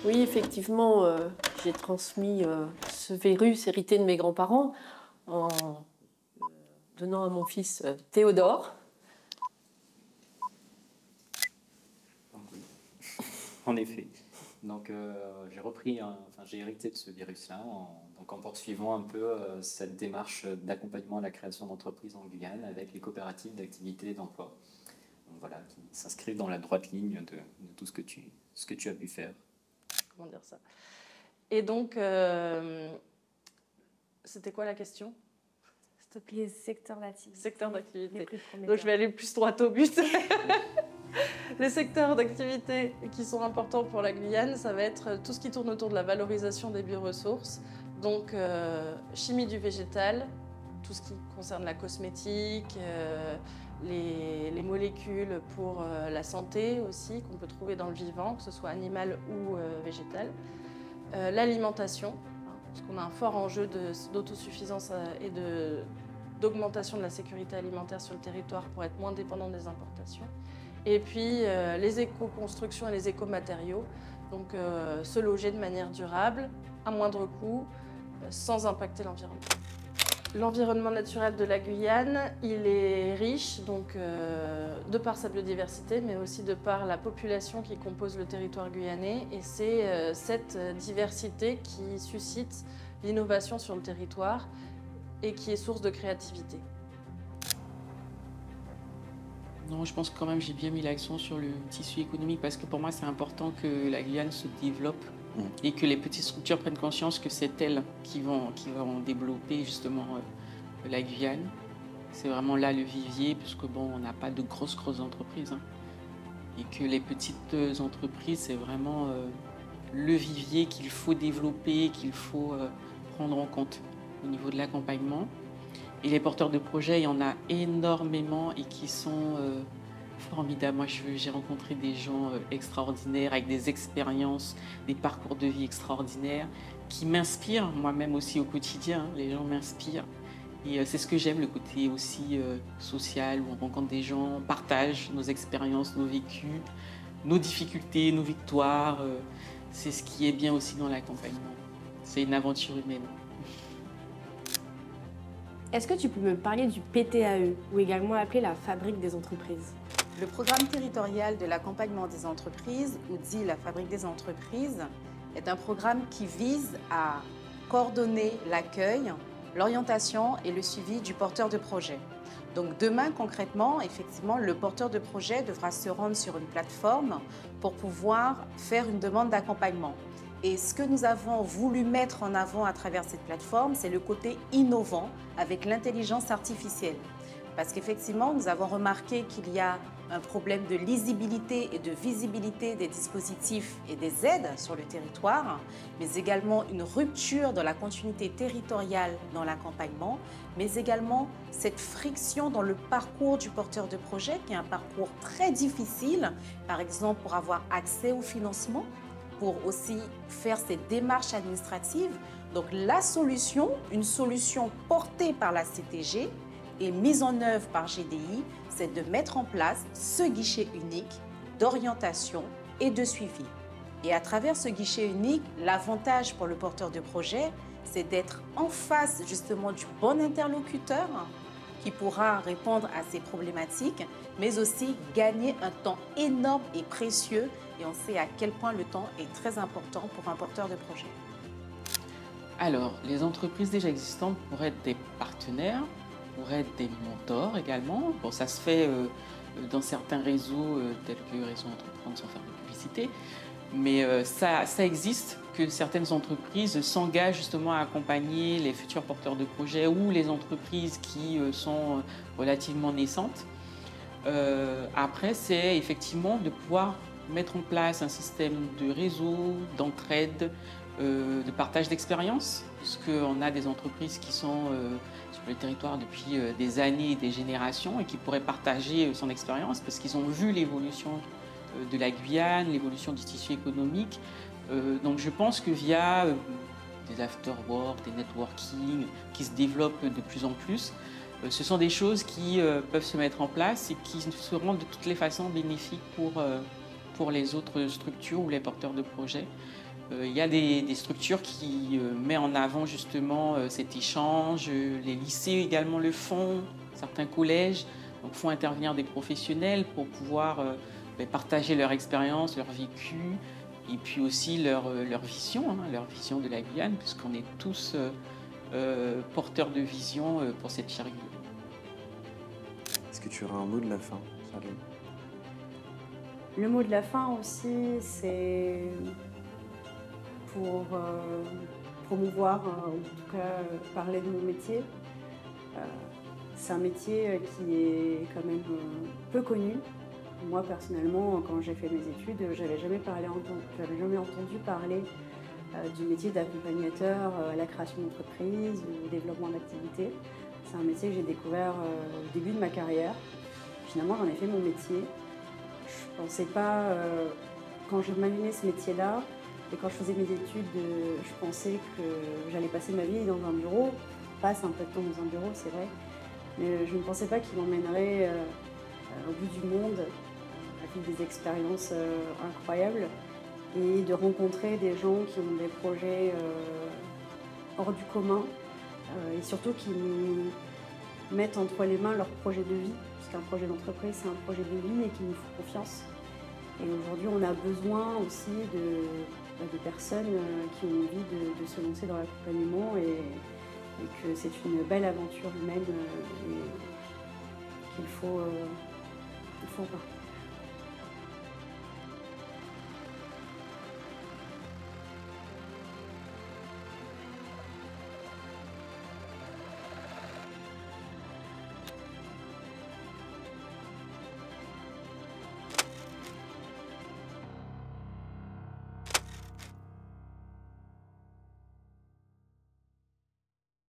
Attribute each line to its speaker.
Speaker 1: Oui, effectivement, j'ai transmis ce virus hérité de mes grands-parents en donnant à mon fils Théodore.
Speaker 2: En effet. Donc j'ai repris, j'ai hérité de ce virus-là en poursuivant un peu cette démarche d'accompagnement à la création d'entreprises en Guyane avec les coopératives d'activité et d'emploi. Donc voilà, qui s'inscrivent dans la droite ligne de tout ce que tu as pu faire.
Speaker 3: Comment dire ça? Et donc, c'était quoi la question?
Speaker 4: S'il te plaît, secteur d'activité.
Speaker 3: Secteur d'activité.
Speaker 4: Donc
Speaker 3: je vais aller plus droit au but. Les secteurs d'activité qui sont importants pour la Guyane, ça va être tout ce qui tourne autour de la valorisation des bioressources. Donc, chimie du végétal, tout ce qui concerne la cosmétique, les molécules pour la santé aussi, qu'on peut trouver dans le vivant, que ce soit animal ou végétal. L'alimentation, parce qu'on a un fort enjeu d'autosuffisance et d'augmentation de la sécurité alimentaire sur le territoire pour être moins dépendant des importations. Et puis les éco-constructions et les écomatériaux, donc se loger de manière durable, à moindre coût, sans impacter l'environnement. L'environnement naturel de la Guyane, il est riche, donc, de par sa biodiversité, mais aussi de par la population qui compose le territoire guyanais. Et c'est cette diversité qui suscite l'innovation sur le territoire et qui est source de créativité.
Speaker 5: Non, je pense que quand même j'ai bien mis l'accent sur le tissu économique parce que pour moi c'est important que la Guyane se développe et que les petites structures prennent conscience que c'est elles qui vont développer justement la Guyane. C'est vraiment là le vivier puisque bon, on n'a pas de grosses entreprises et que les petites entreprises c'est vraiment le vivier qu'il faut développer, qu'il faut prendre en compte au niveau de l'accompagnement. Et les porteurs de projets, il y en a énormément et qui sont formidables. Moi, j'ai rencontré des gens extraordinaires, avec des expériences, des parcours de vie extraordinaires, qui m'inspirent, moi-même aussi au quotidien. Les gens m'inspirent. Et c'est ce que j'aime, le côté aussi social, où on rencontre des gens, on partage nos expériences, nos vécus, nos difficultés, nos victoires. C'est ce qui est bien aussi dans l'accompagnement. C'est une aventure humaine.
Speaker 4: Est-ce que tu peux me parler du PTAE, ou également appelé la Fabrique des entreprises?
Speaker 6: Le programme territorial de l'accompagnement des entreprises, ou dit la Fabrique des entreprises, est un programme qui vise à coordonner l'accueil, l'orientation et le suivi du porteur de projet. Donc demain, concrètement, effectivement, le porteur de projet devra se rendre sur une plateforme pour pouvoir faire une demande d'accompagnement. Et ce que nous avons voulu mettre en avant à travers cette plateforme, c'est le côté innovant avec l'intelligence artificielle. Parce qu'effectivement, nous avons remarqué qu'il y a un problème de lisibilité et de visibilité des dispositifs et des aides sur le territoire, mais également une rupture dans la continuité territoriale dans l'accompagnement, mais également cette friction dans le parcours du porteur de projet, qui est un parcours très difficile, par exemple pour avoir accès au financement, pour aussi faire ces démarches administratives. Donc la solution, une solution portée par la CTG et mise en œuvre par GDI, c'est de mettre en place ce guichet unique d'orientation et de suivi. Et à travers ce guichet unique, l'avantage pour le porteur de projet, c'est d'être en face justement du bon interlocuteur qui pourra répondre à ces problématiques, mais aussi gagner un temps énorme et précieux. Et on sait à quel point le temps est très important pour un porteur de projet.
Speaker 5: Alors, les entreprises déjà existantes pourraient être des partenaires, pourraient être des mentors également. Bon, ça se fait dans certains réseaux tels que Réseau Entreprendre sans faire de publicité, mais ça existe que certaines entreprises s'engagent justement à accompagner les futurs porteurs de projets ou les entreprises qui sont relativement naissantes. Après, c'est effectivement de pouvoir mettre en place un système de réseau, d'entraide, de partage d'expériences, puisqu'on a des entreprises qui sont sur le territoire depuis des années et des générations et qui pourraient partager son expérience parce qu'ils ont vu l'évolution de la Guyane, l'évolution du tissu économique. Donc je pense que via des after-work, des networking qui se développent de plus en plus, ce sont des choses qui peuvent se mettre en place et qui seront de toutes les façons bénéfiques pour les autres structures ou les porteurs de projets. Il y a des structures qui mettent en avant justement cet échange. Les lycées également le font, certains collèges donc, font intervenir des professionnels pour pouvoir partager leur expérience, leur vécu et puis aussi leur vision de la Guyane, puisqu'on est tous porteurs de vision pour cette chère Guyane.
Speaker 7: Est-ce que tu auras un mot de la fin, Charlène?
Speaker 8: Le mot de la fin aussi, c'est pour promouvoir, en tout cas parler de mon métier. C'est un métier qui est quand même peu connu. Moi personnellement, quand j'ai fait mes études, j'avais jamais entendu parler du métier d'accompagnateur à la création d'entreprise ou au développement d'activités. C'est un métier que j'ai découvert au début de ma carrière. Finalement, j'en ai fait mon métier. Je ne pensais pas, quand je m'imaginais ce métier-là, et quand je faisais mes études, je pensais que j'allais passer ma vie dans un bureau. Je passe un peu de temps dans un bureau, c'est vrai, mais je ne pensais pas qu'il m'emmènerait au bout du monde, avec des expériences incroyables, et de rencontrer des gens qui ont des projets hors du commun, et surtout qui mettent entre les mains leur projet de vie, puisqu'un projet d'entreprise, c'est un projet de vie et qui nous faut confiance. Et aujourd'hui, on a besoin aussi de personnes qui ont envie de se lancer dans l'accompagnement et que c'est une belle aventure humaine et qu'il faut en parler.